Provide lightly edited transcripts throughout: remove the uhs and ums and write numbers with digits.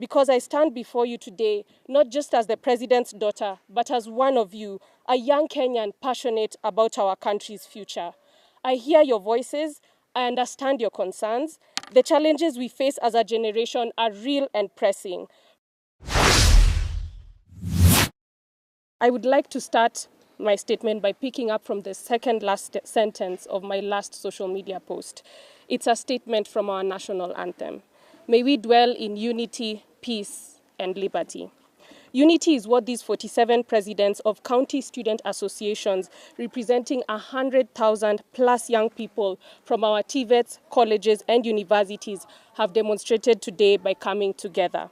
because I stand before you today, not just as the president's daughter, but as one of you, a young Kenyan passionate about our country's future. I hear your voices, I understand your concerns. The challenges we face as a generation are real and pressing. I would like to start my statement by picking up from the second last sentence of my last social media post. It's a statement from our national anthem. May we dwell in unity, peace, and liberty. Unity is what these 47 presidents of county student associations representing 100,000 plus young people from our TVETs, colleges, and universities have demonstrated today by coming together.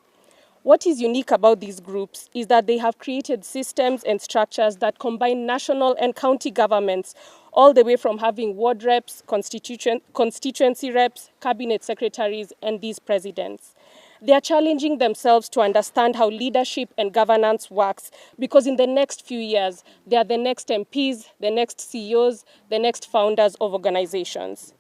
What is unique about these groups is that they have created systems and structures that combine national and county governments, all the way from having ward reps, constituency reps, cabinet secretaries, and these presidents. They are challenging themselves to understand how leadership and governance works, because in the next few years, they are the next MPs, the next CEOs, the next founders of organizations.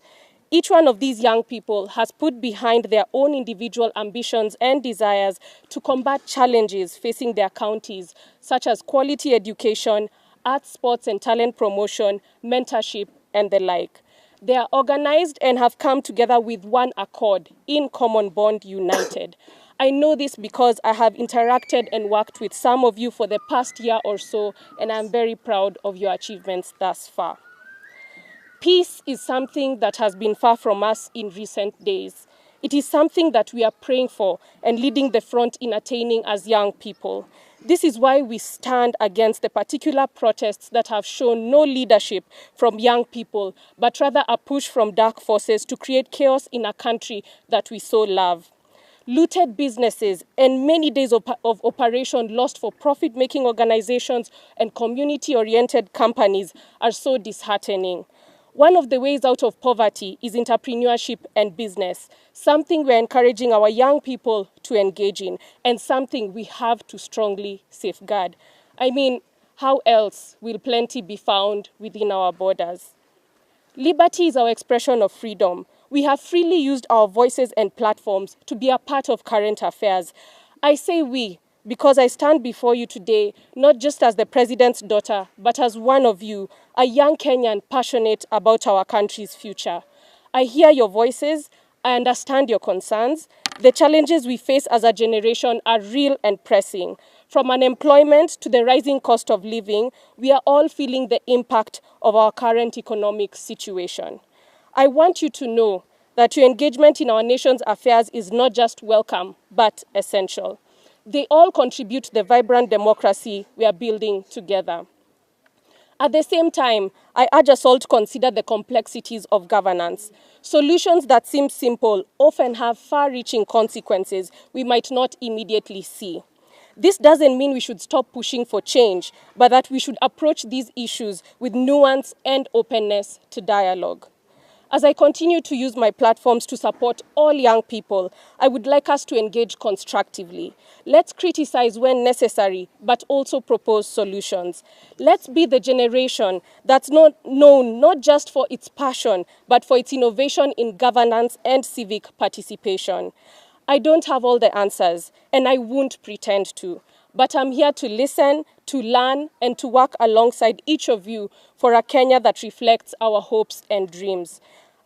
Each one of these young people has put behind their own individual ambitions and desires to combat challenges facing their counties, such as quality education, arts, sports and talent promotion, mentorship, and the like. They are organized and have come together with one accord, in common bond, united. I know this because I have interacted and worked with some of you for the past year or so, and I'm very proud of your achievements thus far. Peace is something that has been far from us in recent days. It is something that we are praying for and leading the front in attaining as young people. This is why we stand against the particular protests that have shown no leadership from young people, but rather a push from dark forces to create chaos in a country that we so love. Looted businesses and many days of operation lost for profit-making organizations and community-oriented companies are so disheartening. One of the ways out of poverty is entrepreneurship and business, something we're encouraging our young people to engage in, and something we have to strongly safeguard. I mean, how else will plenty be found within our borders? Liberty is our expression of freedom. We have freely used our voices and platforms to be a part of current affairs. I say we, because I stand before you today, not just as the president's daughter, but as one of you, a young Kenyan passionate about our country's future. I hear your voices, I understand your concerns. The challenges we face as a generation are real and pressing. From unemployment to the rising cost of living, we are all feeling the impact of our current economic situation. I want you to know that your engagement in our nation's affairs is not just welcome, but essential. They all contribute to the vibrant democracy we are building together. At the same time, I urge us all to consider the complexities of governance. Solutions that seem simple often have far-reaching consequences we might not immediately see. This doesn't mean we should stop pushing for change, but that we should approach these issues with nuance and openness to dialogue. As I continue to use my platforms to support all young people, I would like us to engage constructively. Let's criticize when necessary, but also propose solutions. Let's be the generation that's known not just for its passion, but for its innovation in governance and civic participation. I don't have all the answers, and I won't pretend to. But I'm here to listen, to learn, and to work alongside each of you for a Kenya that reflects our hopes and dreams.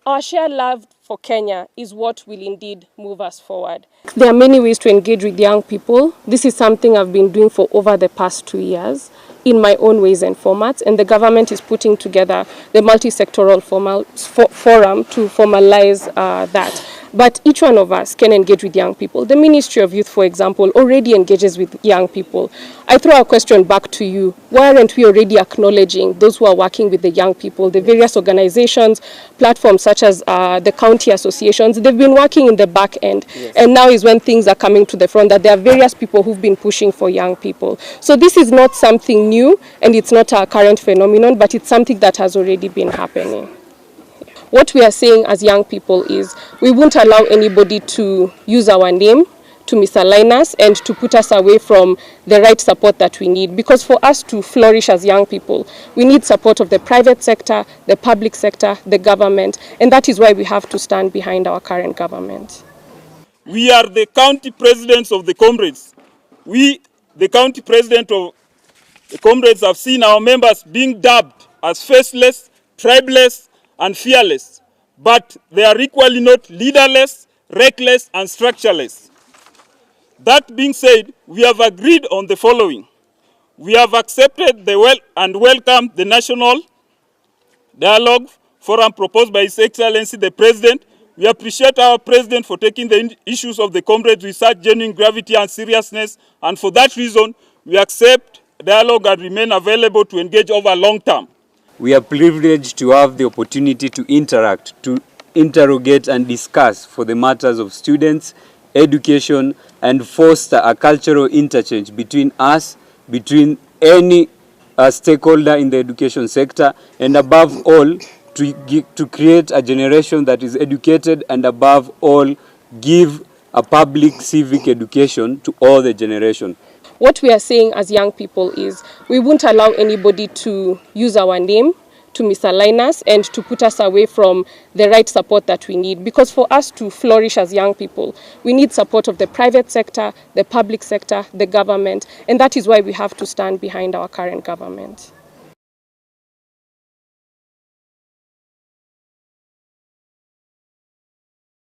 Our shared love for Kenya is what will indeed move us forward. There are many ways to engage with young people. This is something I've been doing for over the past 2 years in my own ways and formats, and the government is putting together the multi-sectoral forum to formalize that. But each one of us can engage with young people. The Ministry of Youth, for example, already engages with young people. I throw a question back to you. Why aren't we already acknowledging those who are working with the young people, the various organizations, platforms such as the county associations? They've been working in the back end. Yes. And now is when things are coming to the front, that there are various people who've been pushing for young people. So this is not something new, and it's not a current phenomenon, but it's something that has already been happening. What we are saying as young people is we won't allow anybody to use our name to misalign us and to put us away from the right support that we need. Because for us to flourish as young people, we need support of the private sector, the public sector, the government, and that is why we have to stand behind our current government. We are the county presidents of the comrades. We, the county president of the comrades, have seen our members being dubbed as faceless, tribeless, and fearless. But they are equally not leaderless, reckless, and structureless. That being said, we have agreed on the following. We have accepted and welcomed the National Dialogue Forum proposed by His Excellency the President. We appreciate our President for taking the issues of the comrades with such genuine gravity and seriousness, and for that reason, we accept dialogue and remain available to engage over long term. We are privileged to have the opportunity to interact, to interrogate and discuss for the matters of students, education, and foster a cultural interchange between us, between any stakeholder in the education sector, and above all, to create a generation that is educated, and above all, give a public civic education to all the generation. What we are saying as young people is we won't allow anybody to use our name to misalign us and to put us away from the right support that we need. Because for us to flourish as young people, we need support of the private sector, the public sector, the government, and that is why we have to stand behind our current government.